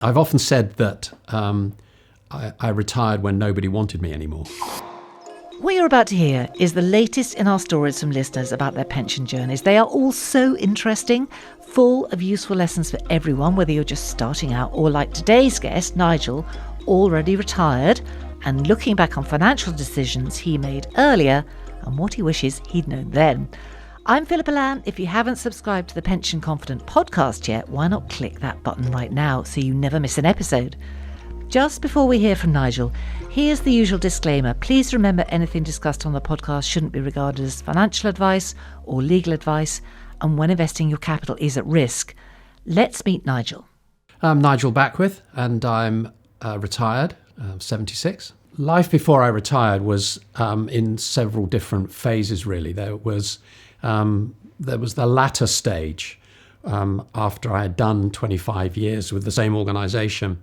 I've often said that I retired when nobody wanted me anymore. What you're about to hear is the latest in our stories from listeners about their pension journeys. They are all so interesting, full of useful lessons for everyone, whether you're just starting out or, like today's guest, Nigel, already retired and looking back on financial decisions he made earlier and what he wishes he'd known then. I'm Philippa Lamb. If you haven't subscribed to the Pension Confident podcast yet, why not click that button right now so you never miss an episode? Just before we hear from Nigel, here's the usual disclaimer. Please remember anything discussed on the podcast shouldn't be regarded as financial advice or legal advice, and when investing your capital is at risk. Let's meet Nigel. I'm Nigel Backwith, and I'm retired, 76. Life before I retired was in several different phases, really. There was the latter stage after I had done 25 years with the same organisation,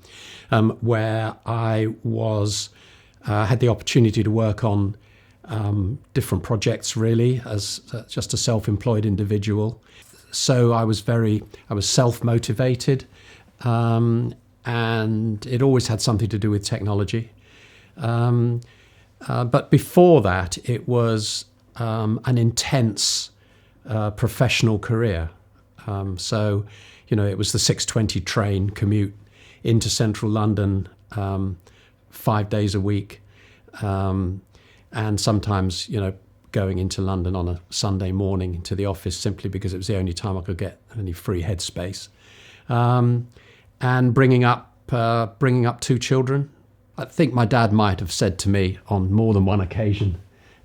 where I had the opportunity to work on different projects, really, as just a self-employed individual. So I was self-motivated, and it always had something to do with technology. But before that, it was an intense professional career. So, it was the 6:20 train commute into central London 5 days a week. And sometimes, going into London on a Sunday morning to the office simply because it was the only time I could get any free headspace. And bringing up two children. I think my dad might have said to me on more than one occasion,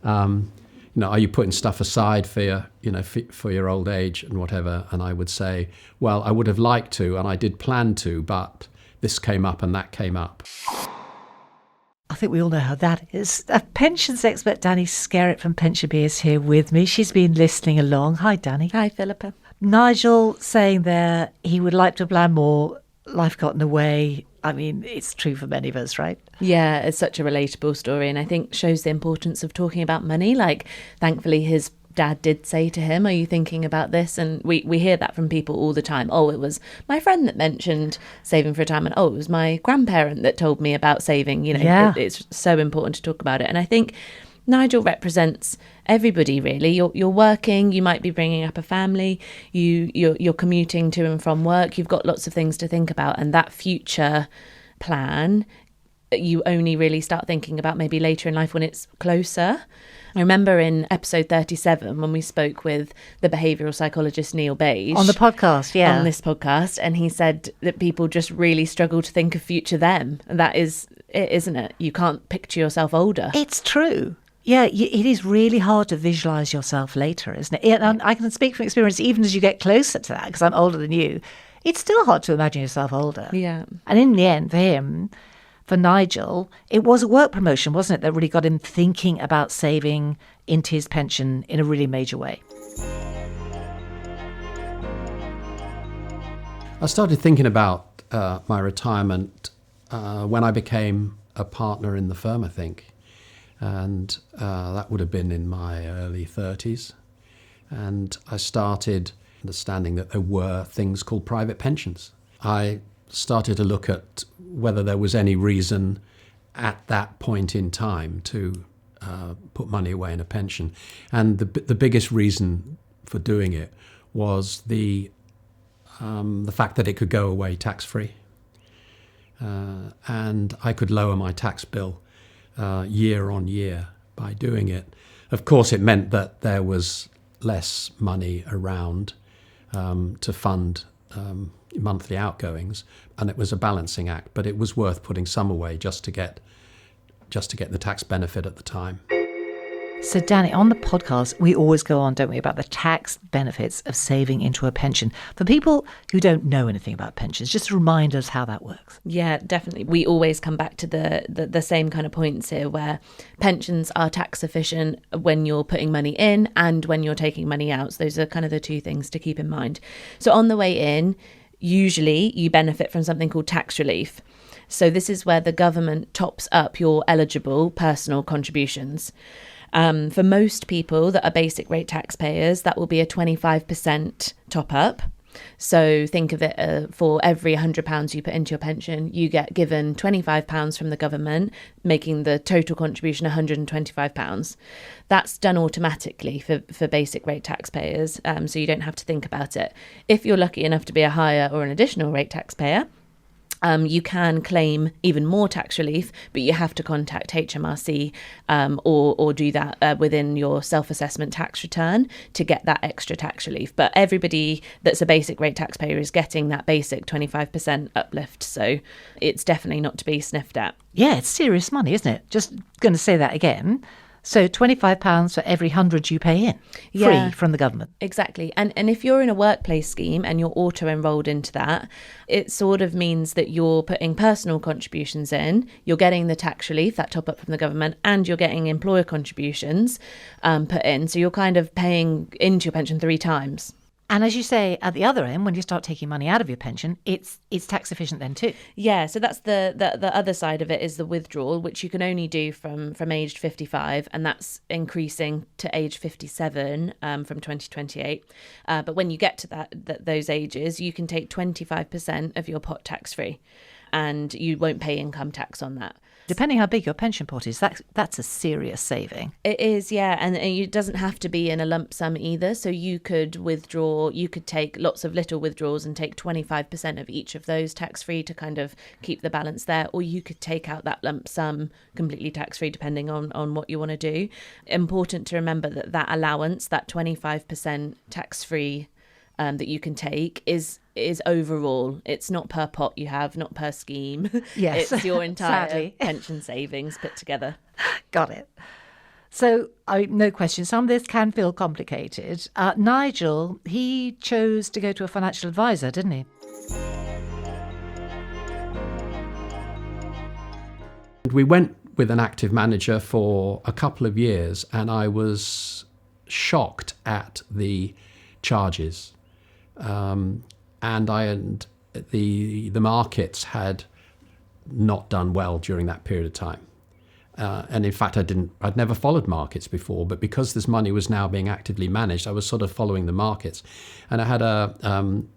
are you putting stuff aside for your old age and whatever? And I would say, well, I would have liked to, and I did plan to, but this came up and that came up. I think we all know how that is. A pensions expert, Dani Skerrett from PensionBee, is here with me. She's been listening along. Hi, Dani. Hi, Philippa. Nigel saying there he would like to plan more. Life got in the way. I mean, it's true for many of us, right? Yeah, it's such a relatable story, and I think shows the importance of talking about money. Like, thankfully, his dad did say to him, are you thinking about this? And we hear that from people all the time. Oh, it was my friend that mentioned saving for retirement. Oh, it was my grandparent that told me about saving. It's so important to talk about it. And I think Nigel represents everybody, really. You're working, you might be bringing up a family, you're commuting to and from work, you've got lots of things to think about, and that future plan you only really start thinking about maybe later in life when it's closer. I remember in episode 37 when we spoke with the behavioural psychologist Neil Beige. On the podcast, yeah. On this podcast, and he said that people just really struggle to think of future them. And that is it, isn't it? You can't picture yourself older. It's true. Yeah, it is really hard to visualise yourself later, isn't it? And I can speak from experience, even as you get closer to that, because I'm older than you, it's still hard to imagine yourself older. Yeah. And in the end, for Nigel, it was a work promotion, wasn't it, that really got him thinking about saving into his pension in a really major way. I started thinking about my retirement when I became a partner in the firm, I think. And that would have been in my early 30s. And I started understanding that there were things called private pensions. I started to look at whether there was any reason at that point in time to put money away in a pension. And the biggest reason for doing it was the fact that it could go away tax-free. And I could lower my tax bill year on year by doing it. Of course, it meant that there was less money around to fund monthly outgoings, and it was a balancing act, but it was worth putting some away just to get the tax benefit at the time. So, Dani, on the podcast, we always go on, don't we, about the tax benefits of saving into a pension. For people who don't know anything about pensions, just remind us how that works. Yeah, definitely. We always come back to the same kind of points here, where pensions are tax efficient when you're putting money in and when you're taking money out. So those are kind of the two things to keep in mind. So on the way in, usually you benefit from something called tax relief. So this is where the government tops up your eligible personal contributions. For most people that are basic rate taxpayers, that will be a 25% top up. So think of it for every £100 you put into your pension, you get given £25 from the government, making the total contribution £125. That's done automatically for basic rate taxpayers, so you don't have to think about it. If you're lucky enough to be a higher or an additional rate taxpayer, you can claim even more tax relief, but you have to contact HMRC or do that within your self-assessment tax return to get that extra tax relief. But everybody that's a basic rate taxpayer is getting that basic 25% uplift. So it's definitely not to be sniffed at. Yeah, it's serious money, isn't it? Just going to say that again. So £25 for every 100 you pay in, free from the government. Exactly. And if you're in a workplace scheme and you're auto-enrolled into that, it sort of means that you're putting personal contributions in, you're getting the tax relief, that top up from the government, and you're getting employer contributions put in. So you're kind of paying into your pension 3 times. And as you say, at the other end, when you start taking money out of your pension, it's tax efficient then too. Yeah, so that's the other side of it is the withdrawal, which you can only do from aged 55, and that's increasing to age 57 from 2028. But when you get to those ages, you can take 25% of your pot tax-free, and you won't pay income tax on that. Depending how big your pension pot is, that's a serious saving. It is, yeah, and it doesn't have to be in a lump sum either. So you could take lots of little withdrawals and take 25% of each of those tax-free to kind of keep the balance there, or you could take out that lump sum completely tax-free depending on what you want to do. Important to remember that allowance, that 25% tax-free that you can take is overall. It's not per pot you have, not per scheme. Yes. It's your entire Sadly. pension savings put together. Got it. So, no question, some of this can feel complicated. Nigel, he chose to go to a financial advisor, didn't he? We went with an active manager for a couple of years, and I was shocked at the charges. And the markets had not done well during that period of time. And in fact, I'd never followed markets before, but because this money was now being actively managed, I was sort of following the markets. And I had an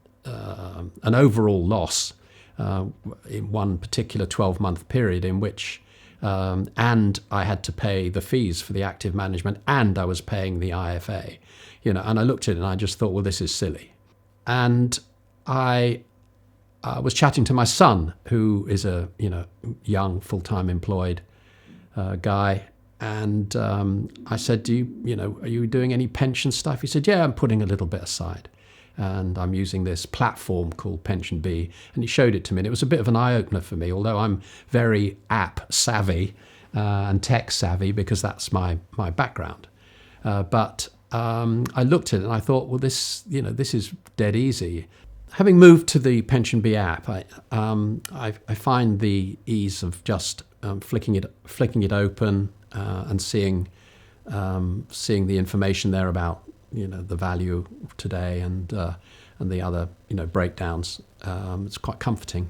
overall loss in one particular 12-month period in which, and I had to pay the fees for the active management, and I was paying the IFA, and I looked at it and I just thought, well, this is silly. And I was chatting to my son, who is a young, full-time employed guy, and I said, are you doing any pension stuff? He said, yeah, I'm putting a little bit aside, and I'm using this platform called PensionBee. And he showed it to me, and it was a bit of an eye-opener for me, although I'm very app savvy and tech savvy because that's my background. But I looked at it and I thought, well, this is dead easy. Having moved to the PensionBee app, I find the ease of just flicking it open and seeing the information there about the value today and the other breakdowns. It's quite comforting,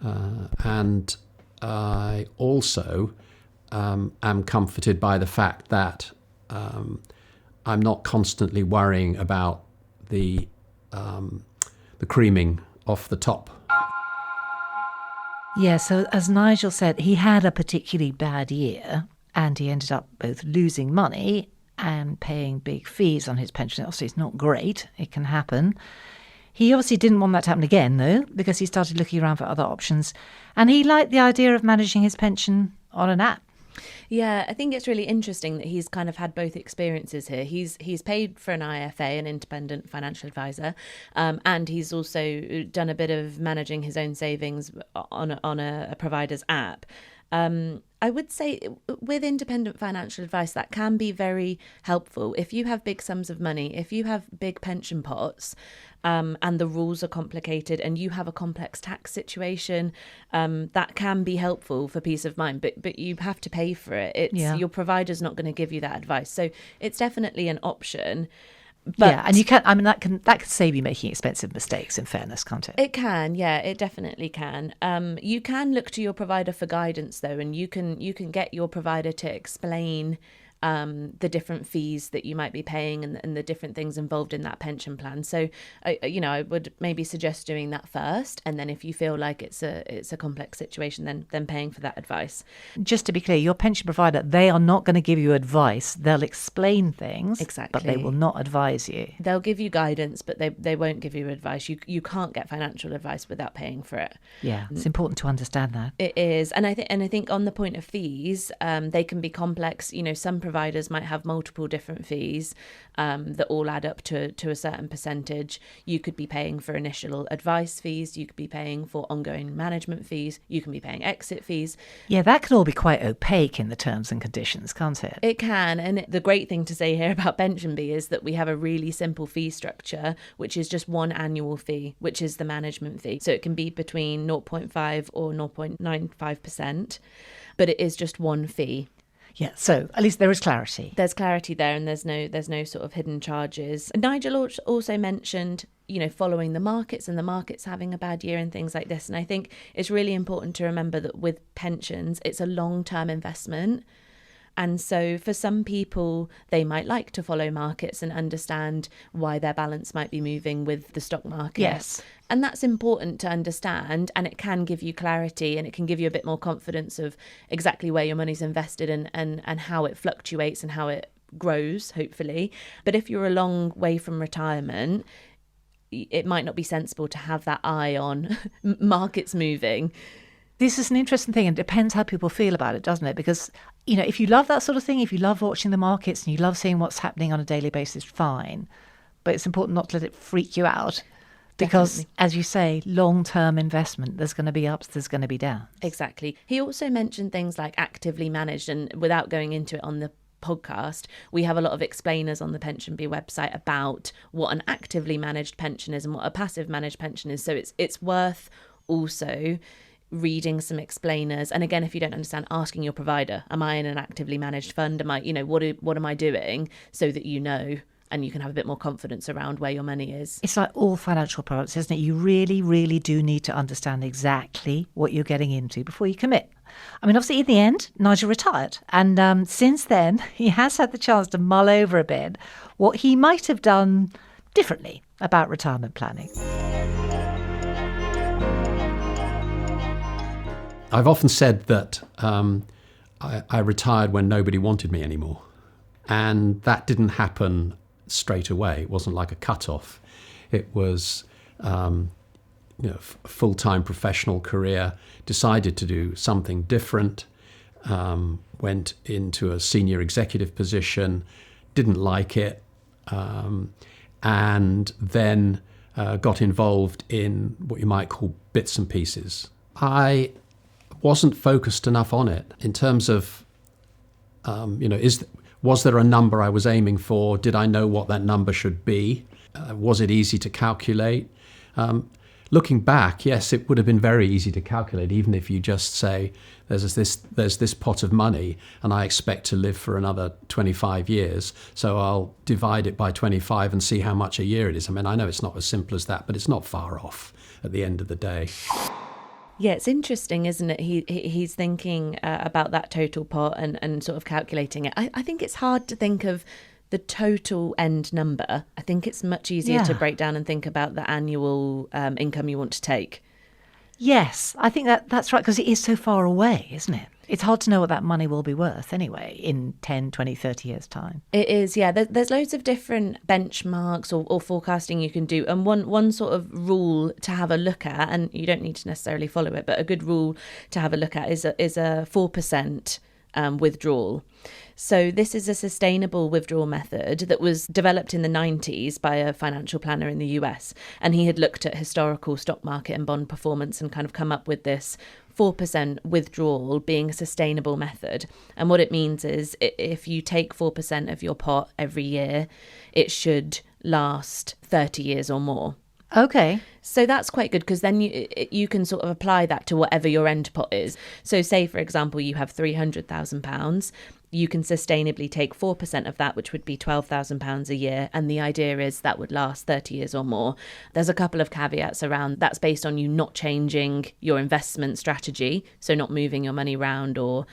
and I also am comforted by the fact that I'm not constantly worrying about the creaming off the top. Yeah, so as Nigel said, he had a particularly bad year and he ended up both losing money and paying big fees on his pension. Obviously, it's not great. It can happen. He obviously didn't want that to happen again, though, because he started looking around for other options. And he liked the idea of managing his pension on an app. Yeah, I think it's really interesting that he's kind of had both experiences here. He's paid for an IFA, an independent financial advisor, and he's also done a bit of managing his own savings on a provider's app. I would say with independent financial advice, that can be very helpful. If you have big sums of money, if you have big pension pots, and the rules are complicated and you have a complex tax situation, that can be helpful for peace of mind, but you have to pay for it. Your provider's not going to give you that advice. So it's definitely an option. But yeah, and you can. I mean, that can save you making expensive mistakes. In fairness, can't it? It can. Yeah, it definitely can. You can look to your provider for guidance, though, and you can get your provider to explain the different fees that you might be paying and the different things involved in that pension plan. So, I would maybe suggest doing that first. And then if you feel like it's a complex situation, then paying for that advice. Just to be clear, your pension provider, they are not going to give you advice. They'll explain things, exactly, but they will not advise you. They'll give you guidance, but they won't give you advice. You can't get financial advice without paying for it. Yeah, it's important to understand that. It is. And I think on the point of fees, they can be complex. Some providers might have multiple different fees that all add up to a certain percentage. You could be paying for initial advice fees. You could be paying for ongoing management fees. You can be paying exit fees. Yeah, that can all be quite opaque in the terms and conditions, can't it? It can. And the great thing to say here about PensionBee is that we have a really simple fee structure, which is just one annual fee, which is the management fee. So it can be between 0.5 or 0.95%, but it is just one fee. Yeah, so at least there is clarity. There's clarity there, and there's no sort of hidden charges. Nigel also mentioned, following the markets and the markets having a bad year and things like this. And I think it's really important to remember that with pensions, it's a long-term investment. And so for some people, they might like to follow markets and understand why their balance might be moving with the stock market. Yes. And that's important to understand, and it can give you clarity, and it can give you a bit more confidence of exactly where your money's invested and how it fluctuates and how it grows, hopefully. But if you're a long way from retirement, it might not be sensible to have that eye on markets moving. This is an interesting thing, and it depends how people feel about it, doesn't it? Because, if you love that sort of thing, if you love watching the markets and you love seeing what's happening on a daily basis, fine. But it's important not to let it freak you out. Because, Definitely. as you say, long-term investment, there's going to be ups, there's going to be downs. Exactly. He also mentioned things like actively managed, and without going into it on the podcast, we have a lot of explainers on the PensionBee website about what an actively managed pension is and what a passive managed pension is. So it's worth also reading some explainers, and again, if you don't understand, asking your provider, am I in an actively managed fund? Am I, what am I doing, so that and you can have a bit more confidence around where your money is. It's like all financial products, isn't it? You really, really do need to understand exactly what you're getting into before you commit. I mean, obviously, in the end, Nigel retired. And since then, he has had the chance to mull over a bit what he might have done differently about retirement planning. I've often said that I retired when nobody wanted me anymore. And that didn't happen straight away. It wasn't like a cut-off. It was a full-time professional career, decided to do something different, went into a senior executive position, didn't like it, and then got involved in what you might call bits and pieces. I wasn't focused enough on it in terms of, was there a number I was aiming for? Did I know what that number should be? Was it easy to calculate? Looking back, yes, it would have been very easy to calculate, even if you just say, there's this pot of money and I expect to live for another 25 years, so I'll divide it by 25 and see how much a year it is. I mean, I know it's not as simple as that, but it's not far off at the end of the day. Yeah, it's interesting, isn't it? He's thinking about that total pot and sort of calculating it. I think it's hard to think of the total end number. I think it's much easier to break down and think about the annual income you want to take. Yes, I think that's right, because it is so far away, isn't it? It's hard to know what that money will be worth anyway in 10, 20, 30 years' time. It is, yeah. There's loads of different benchmarks or forecasting you can do. And one sort of rule to have a look at, and you don't need to necessarily follow it, but a good rule to have a look at is a 4% withdrawal. So this is a sustainable withdrawal method that was developed in the 90s by a financial planner in the US. And he had looked at historical stock market and bond performance and kind of come up with this 4% withdrawal being a sustainable method. And what it means is if you take 4% of your pot every year, it should last 30 years or more. Okay. So that's quite good, because then you can sort of apply that to whatever your end pot is. So say, for example, you have £300,000. you can sustainably take 4% of that, which would be £12,000 a year. And the idea is that would last 30 years or more. There's a couple of caveats around that's based on you not changing your investment strategy, so not moving your money around or,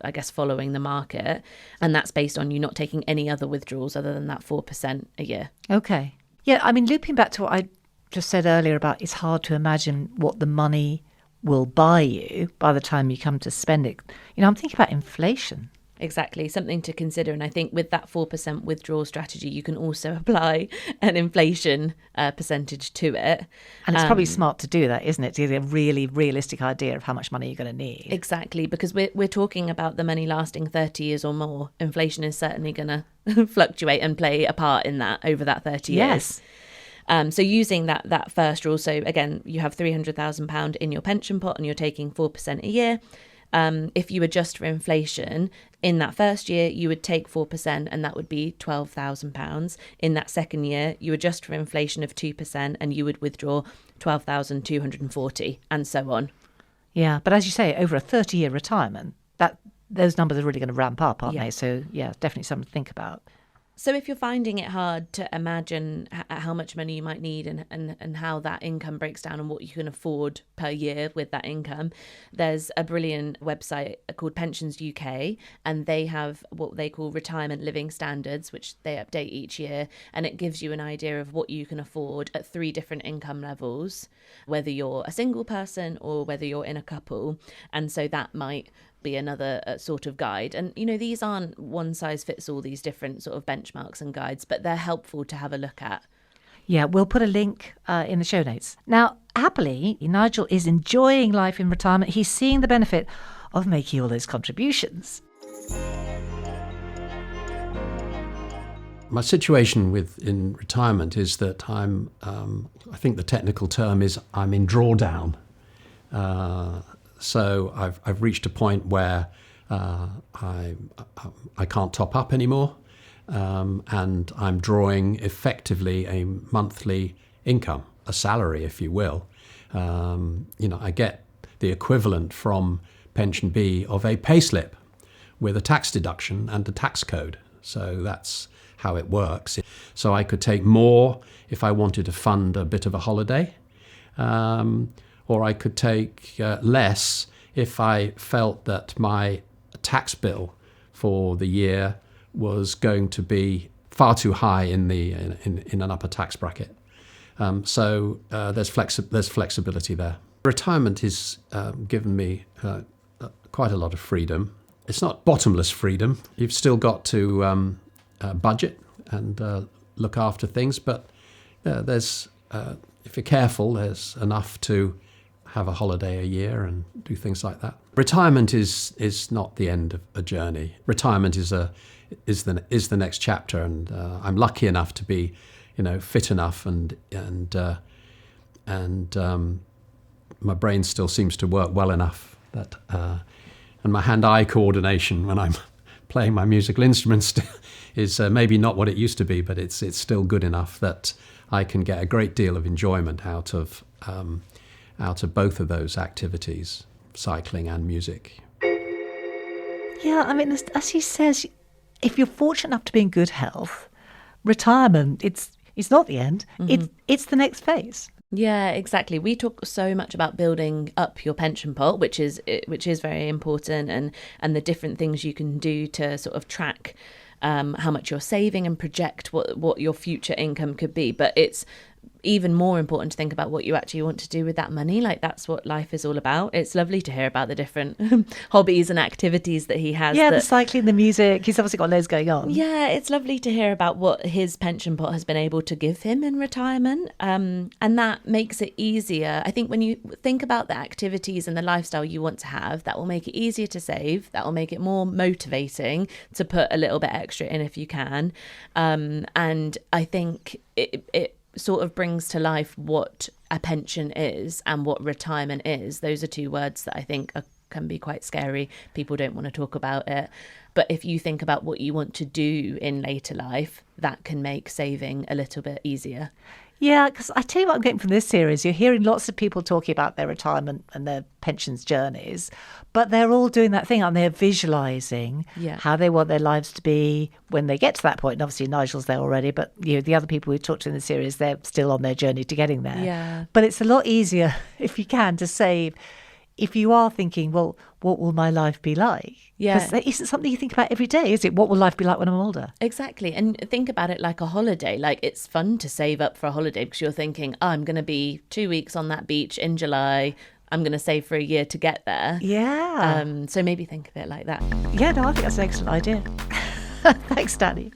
I guess, following the market. And that's based on you not taking any other withdrawals other than that 4% a year. Okay. Yeah, I mean, looping back to what I just said earlier about it's hard to imagine what the money will buy you by the time you come to spend it. I'm thinking about inflation. Exactly, something to consider. And I think with that 4% withdrawal strategy, you can also apply an inflation percentage to it. And it's probably smart to do that, isn't it? To get a really realistic idea of how much money you're going to need. Exactly, because we're talking about the money lasting 30 years or more. Inflation is certainly going to fluctuate and play a part in that over that 30 years. Yes. So using that first rule, so again, you have £300,000 in your pension pot and you're taking 4% a year. If you adjust for inflation, in that first year, you would take 4% and that would be £12,000. In that second year, you adjust for inflation of 2% and you would withdraw £12,240 and so on. Yeah, but as you say, over a 30-year retirement, those numbers are really going to ramp up, aren't they? So, yeah, definitely something to think about. So if you're finding it hard to imagine how much money you might need and how that income breaks down and what you can afford per year with that income, there's a brilliant website called Pensions UK, and they have what they call retirement living standards, which they update each year, and it gives you an idea of what you can afford at 3 different income levels, whether you're a single person or whether you're in a couple. And so that might be another sort of guide. And, these aren't one size fits all, these different sort of benchmarks and guides, but they're helpful to have a look at. Yeah, we'll put a link in the show notes. Now, happily, Nigel is enjoying life in retirement. He's seeing the benefit of making all those contributions. My situation in retirement is that I think the technical term is I'm in drawdown. So I've reached a point where I can't top up anymore, and I'm drawing effectively a monthly income, a salary, if you will. I get the equivalent from PensionBee of a payslip with a tax deduction and a tax code. So that's how it works. So I could take more if I wanted to fund a bit of a holiday. Or I could take less if I felt that my tax bill for the year was going to be far too high in an upper tax bracket. So there's flexibility there. Retirement has given me quite a lot of freedom. It's not bottomless freedom. You've still got to budget and look after things, but there's if you're careful, there's enough to have a holiday a year and do things like that. Retirement is not the end of a journey. Retirement is the next chapter, and I'm lucky enough to be, fit enough and my brain still seems to work well enough that and my hand-eye coordination when I'm playing my musical instruments is maybe not what it used to be, but it's still good enough that I can get a great deal of enjoyment out of both of those activities, cycling and music. Yeah, I mean, as he says, if you're fortunate enough to be in good health, retirement, it's not the end. Mm-hmm. It's the next phase. Yeah, exactly. We talk so much about building up your pension pot, which is very important, and the different things you can do to sort of track how much you're saving and project what your future income could be. But it's even more important to think about what you actually want to do with that money. Like, that's what life is all about. It's lovely to hear about the different hobbies and activities that he has. Yeah, the cycling, the music. He's obviously got loads going on. Yeah, it's lovely to hear about what his pension pot has been able to give him in retirement. And that makes it easier. I think when you think about the activities and the lifestyle you want to have, that will make it easier to save. That will make it more motivating to put a little bit extra in if you can. And I think it sort of brings to life what a pension is and what retirement is. Those are two words that I think can be quite scary. People don't want to talk about it. But if you think about what you want to do in later life, that can make saving a little bit easier. Yeah, because I tell you what I'm getting from this series, you're hearing lots of people talking about their retirement and their pensions journeys, but they're all doing that thing, aren't they? They're visualising how they want their lives to be when they get to that point. And obviously Nigel's there already, but the other people we've talked to in the series, they're still on their journey to getting there. Yeah. But it's a lot easier, if you can, to save if you are thinking, well, what will my life be like? Yeah. Because that isn't something you think about every day, is it? What will life be like when I'm older? Exactly. And think about it like a holiday. Like, it's fun to save up for a holiday because you're thinking, I'm going to be 2 weeks on that beach in July. I'm going to save for a year to get there. Yeah. So maybe think of it like that. Yeah, no, I think that's an excellent idea. Thanks, Dani.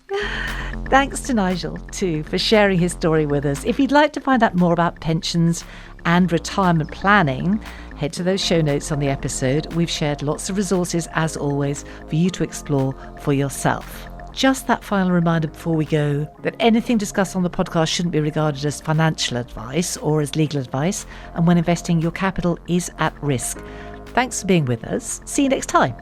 Thanks to Nigel, too, for sharing his story with us. If you'd like to find out more about pensions and retirement planning, head to those show notes on the episode. We've shared lots of resources, as always, for you to explore for yourself. Just that final reminder before we go that anything discussed on the podcast shouldn't be regarded as financial advice or as legal advice, and when investing, your capital is at risk. Thanks for being with us. See you next time.